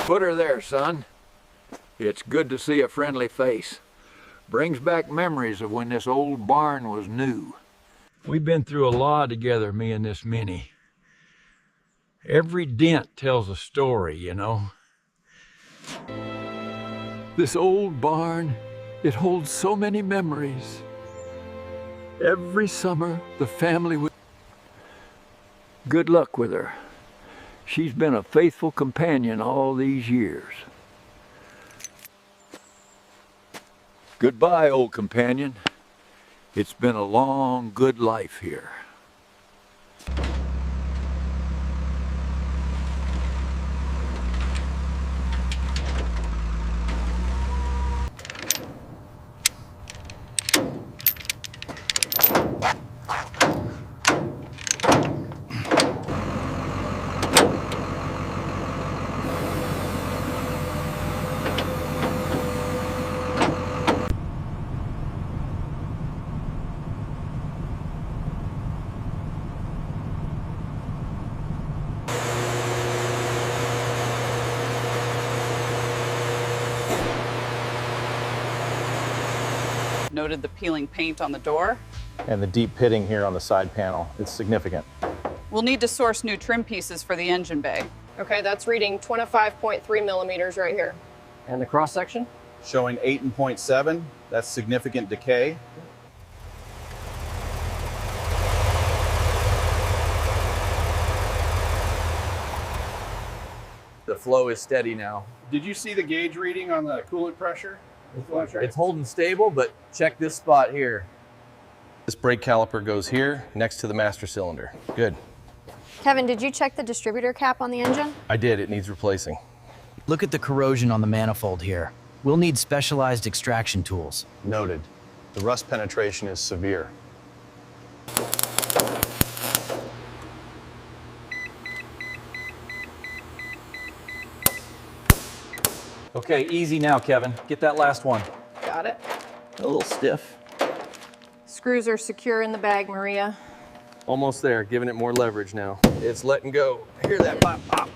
Put her there, son. It's good to see a friendly face. Brings back memories of when this old barn was new. We've been through a lot together, me and this Minnie. Every dent tells a story, you know. This old barn, it holds so many memories. Every summer, the family would... Good luck with her. She's been a faithful companion all these years. Goodbye, old companion. It's been a long, good life here. Noted the peeling paint on the door. And the deep pitting here on the side panel. It's significant. We'll need to source new trim pieces for the engine bay. Okay, that's reading 25.3 millimeters right here. And the cross section? Showing 8.7. That's significant decay. The flow is steady now. Did you see the gauge reading on the coolant pressure? It's holding stable, but check this spot here. This brake caliper goes here, next to the master cylinder. Good. Kevin, did you check the distributor cap on the engine? I did, it needs replacing. Look at the corrosion on the manifold here. We'll need specialized extraction tools. Noted. The rust penetration is severe. Okay, easy now, Kevin. Get that last one. Got it. A little stiff. Screws are secure in the bag, Maria. Almost there, giving it more leverage now. It's letting go. Hear that pop, pop.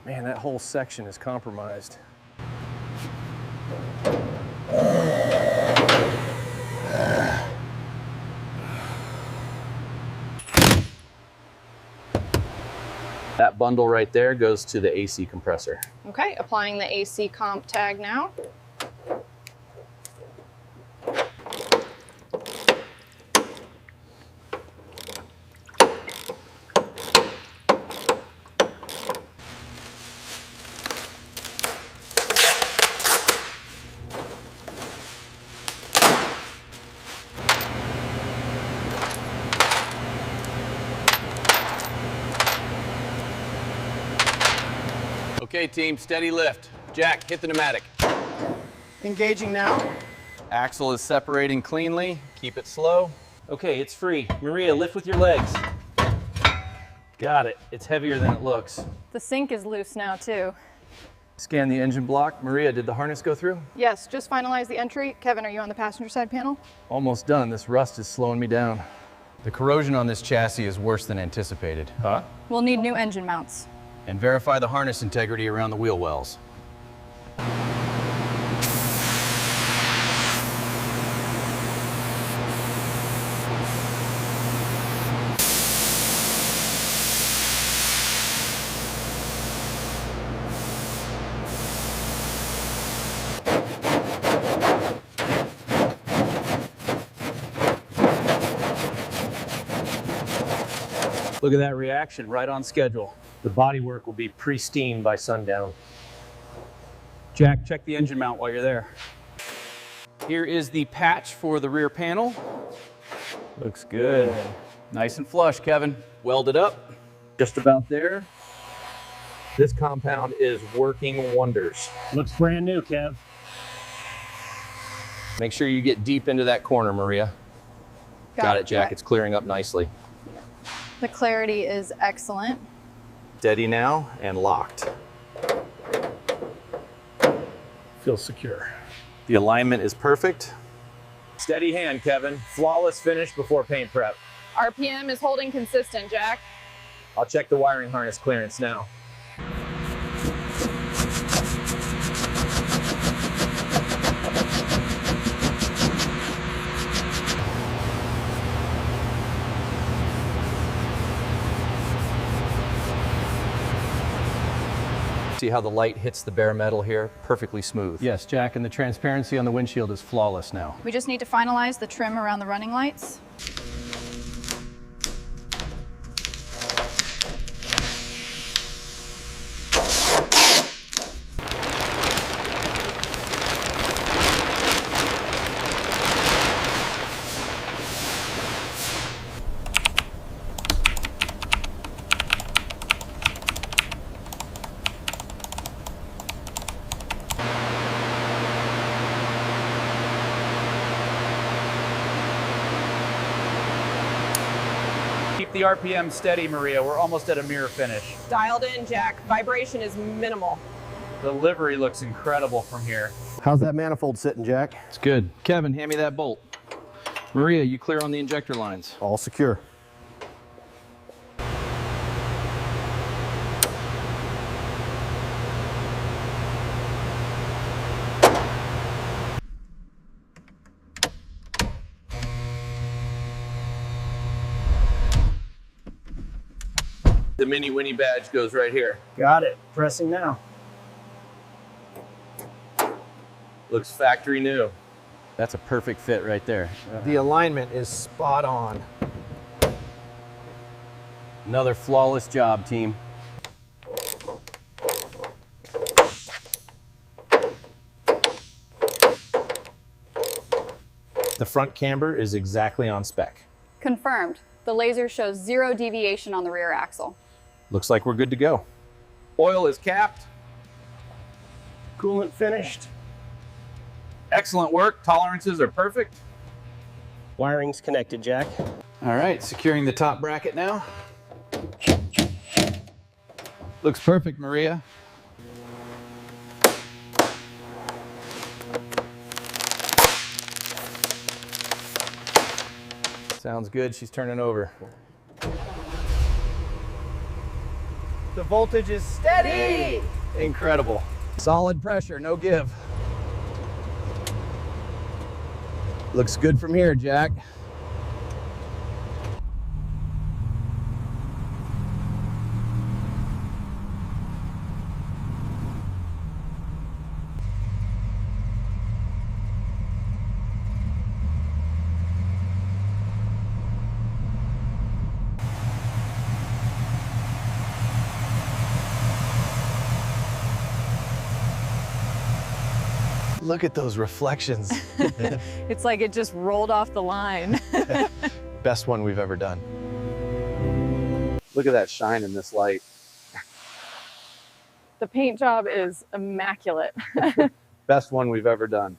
Man, that whole section is compromised. That bundle right there goes to the AC compressor. Okay, applying the AC comp tag now. Okay, team, steady lift. Jack, hit the pneumatic. Engaging now. Axle is separating cleanly. Keep it slow. Okay, it's free. Maria, lift with your legs. Got it. It's heavier than it looks. The sink is loose now too. Scan the engine block. Maria, did the harness go through? Yes, just finalize the entry. Kevin, are you on the passenger side panel? Almost done. This rust is slowing me down. The corrosion on this chassis is worse than anticipated. Huh? We'll need new engine mounts. And verify the harness integrity around the wheel wells. Look at that reaction, right on schedule. The bodywork will be pristine by sundown. Jack, check the engine mount while you're there. Here is the patch for the rear panel. Looks good. Nice and flush, Kevin. Weld it up. Just about there. This compound is working wonders. Looks brand new, Kev. Make sure you get deep into that corner, Maria. Got it, Jack. It's clearing up nicely. The clarity is excellent. Steady now and locked. Feels secure. The alignment is perfect. Steady hand, Kevin. Flawless finish before paint prep. RPM is holding consistent, Jack. I'll check the wiring harness clearance now. See how the light hits the bare metal here? Perfectly smooth. Yes, Jack, and the transparency on the windshield is flawless now. We just need to finalize the trim around the running lights. Keep the RPM steady, Maria. We're almost at a mirror finish. Dialed in, Jack. Vibration is minimal. The livery looks incredible from here. How's that manifold sitting, Jack? It's good. Kevin, hand me that bolt. Maria, you clear on the injector lines. All secure. The Mini Winnie badge goes right here. Got it. Pressing now. Looks factory new. That's a perfect fit right there. The alignment is spot on. Another flawless job, team. The front camber is exactly on spec. Confirmed. The laser shows 0 deviation on the rear axle. Looks like we're good to go. Oil is capped. Coolant finished. Excellent work. Tolerances are perfect. Wiring's connected, Jack. All right, securing the top bracket now. Looks perfect, Maria. Sounds good. She's turning over. The voltage is steady. Incredible. Solid pressure, no give. Looks good from here, Jack. Look at those reflections. It's like it just rolled off the line. Best one we've ever done. Look at that shine in this light. The paint job is immaculate. Best one we've ever done.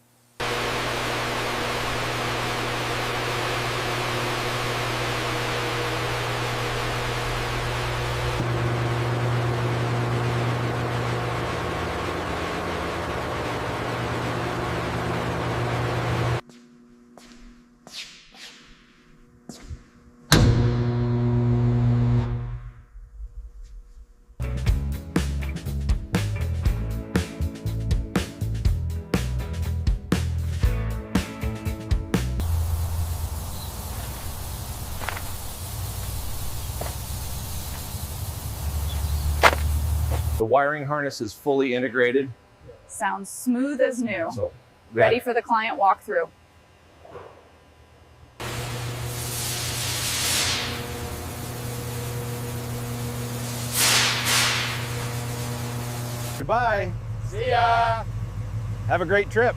The wiring harness is fully integrated. Sounds smooth as new. So Ready for the client walkthrough. Goodbye. See ya. Have a great trip.